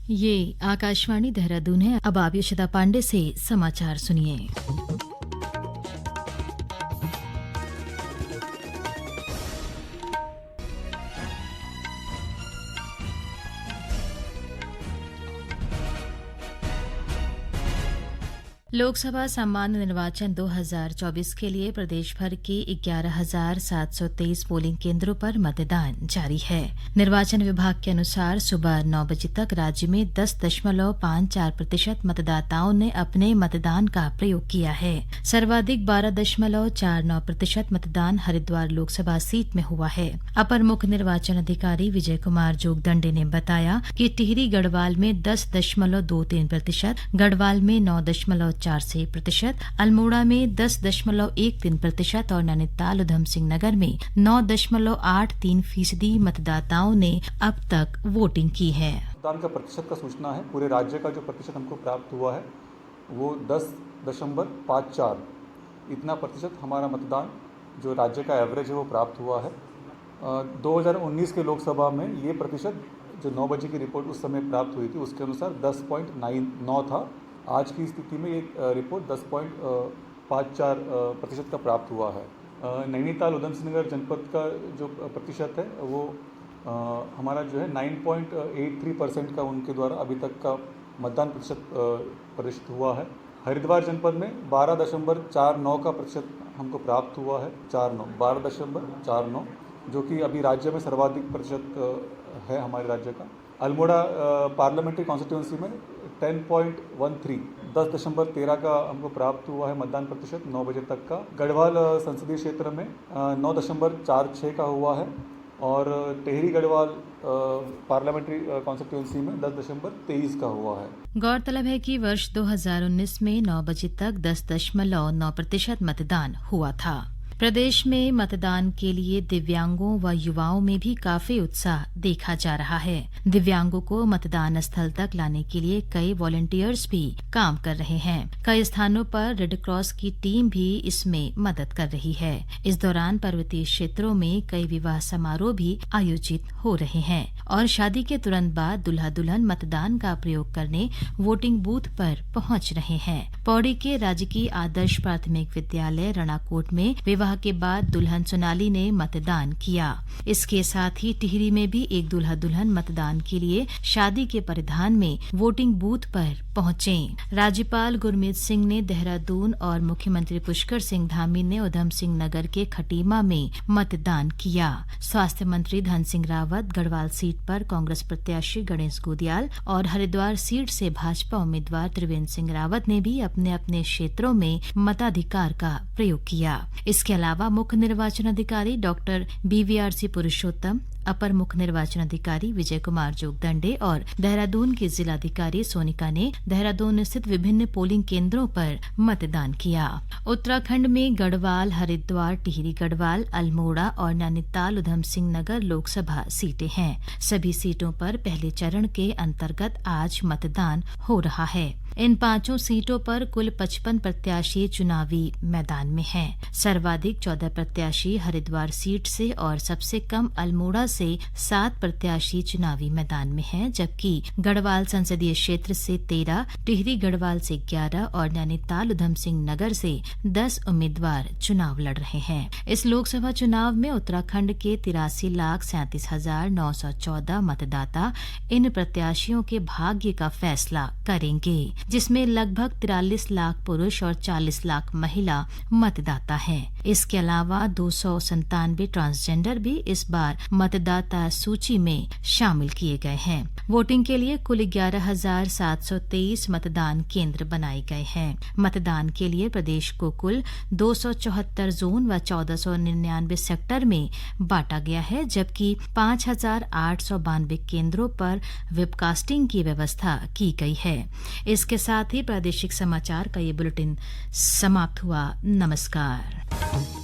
ये आकाशवाणी देहरादून है। अब आप यशोदा पांडे से समाचार सुनिए। लोकसभा सामान्य निर्वाचन 2024 के लिए प्रदेश भर के 11,723 पोलिंग केंद्रों पर मतदान जारी है। निर्वाचन विभाग के अनुसार सुबह 9 बजे तक राज्य में 10.54% मतदाताओं ने अपने मतदान का प्रयोग किया है। सर्वाधिक 12.49% मतदान हरिद्वार लोकसभा सीट में हुआ है। अपर मुख्य निर्वाचन अधिकारी विजय कुमार जोगदंडे ने बताया कि टिहरी गढ़वाल में 10.23%, गढ़वाल में 9.46%, अल्मोड़ा में 10.13% और नैनीताल उधम सिंह नगर में 9.83% मतदाताओं ने अब तक वोटिंग की है। मतदान का प्रतिशत का सूचना है। पूरे राज्य का जो प्रतिशत हमको प्राप्त हुआ है वो 10.54 इतना प्रतिशत हमारा मतदान जो राज्य का एवरेज है वो प्राप्त हुआ है। 2019 के लोकसभा में ये प्रतिशत जो 9 बजे की रिपोर्ट उस समय प्राप्त हुई थी उसके अनुसार 10.99 था। आज की स्थिति में ये रिपोर्ट 10.54% का प्राप्त हुआ है। नैनीताल उधम सिंह नगर जनपद का जो प्रतिशत है वो हमारा जो है 9.83% का उनके द्वारा अभी तक का मतदान प्रतिशत प्रदर्शित हुआ है। हरिद्वार जनपद में 12.49 का प्रतिशत हमको प्राप्त हुआ है। 12.49 जो कि अभी राज्य में सर्वाधिक प्रतिशत है हमारे राज्य का। अल्मोड़ा पार्लियामेंट्री कॉन्स्टिट्यूंसी में 10.13 का हमको प्राप्त हुआ है मतदान प्रतिशत 9 बजे तक का। गढ़वाल संसदीय क्षेत्र में 9.46 का हुआ है और टेहरी गढ़वाल पार्लियामेंट्री कॉन्स्टिट्यूंसी में 10.23 का हुआ है। गौरतलब है कि वर्ष 2019 में 9 बजे तक 10.9% मतदान हुआ था। प्रदेश में मतदान के लिए दिव्यांगों व युवाओं में भी काफी उत्साह देखा जा रहा है। दिव्यांगों को मतदान स्थल तक लाने के लिए कई वॉलंटियर्स भी काम कर रहे हैं। कई स्थानों पर रेड क्रॉस की टीम भी इसमें मदद कर रही है। इस दौरान पर्वतीय क्षेत्रों में कई विवाह समारोह भी आयोजित हो रहे हैं और शादी के तुरंत बाद दूल्हा दुल्हन मतदान का प्रयोग करने वोटिंग बूथ पर पहुंच रहे हैं। पौड़ी के राजकीय आदर्श प्राथमिक विद्यालय रणाकोट में विवाह के बाद दुल्हन सोनाली ने मतदान किया। इसके साथ ही टिहरी में भी एक दूल्हा दुल्हन मतदान के लिए शादी के परिधान में वोटिंग बूथ पर पहुंचे। राज्यपाल गुरमीत सिंह ने देहरादून और मुख्यमंत्री पुष्कर सिंह धामी ने उधम सिंह नगर के खटीमा में मतदान किया। स्वास्थ्य मंत्री धन सिंह रावत गढ़वाल सीट पर कांग्रेस प्रत्याशी गणेश गोदियाल और हरिद्वार सीट से भाजपा उम्मीदवार त्रिवेंद्र सिंह रावत ने भी अपने अपने क्षेत्रों में मताधिकार का प्रयोग किया। इसके अलावा मुख्य निर्वाचन अधिकारी डॉक्टर BVRC पुरुषोत्तम, अपर मुख्य निर्वाचन अधिकारी विजय कुमार जोगदंडे और देहरादून की जिलाधिकारी सोनिका ने देहरादून स्थित विभिन्न पोलिंग केंद्रों पर मतदान किया। उत्तराखंड में गढ़वाल, हरिद्वार, टिहरी गढ़वाल, अल्मोड़ा और नैनीताल उधम सिंह नगर लोकसभा सीटें हैं। सभी सीटों पर पहले चरण के अंतर्गत आज मतदान हो रहा है। इन 5 सीटों पर कुल 55 प्रत्याशी चुनावी मैदान में हैं। सर्वाधिक 14 प्रत्याशी हरिद्वार सीट से और सबसे कम अल्मोड़ा से 7 प्रत्याशी चुनावी मैदान में हैं, जबकि गढ़वाल संसदीय क्षेत्र से 13, टिहरी गढ़वाल से 11 और नैनीताल उधम सिंह नगर से 10 उम्मीदवार चुनाव लड़ रहे हैं। इस लोकसभा चुनाव में उत्तराखंड के 83,37,914 मतदाता इन प्रत्याशियों के भाग्य का फैसला करेंगे, जिसमें लगभग 43 लाख पुरुष और 40 लाख महिला मतदाता हैं। इसके अलावा 297 ट्रांसजेंडर भी इस बार मतदाता सूची में शामिल किए गए हैं। वोटिंग के लिए कुल 11,723 मतदान केंद्र बनाए गए हैं। मतदान के लिए प्रदेश को कुल 274 जोन व 1499 सेक्टर में बांटा गया है, जबकि 5,892 केंद्रों पर वेबकास्टिंग की व्यवस्था की गई है। इसके साथ ही प्रादेशिक समाचार का ये बुलेटिन समाप्त हुआ। नमस्कार।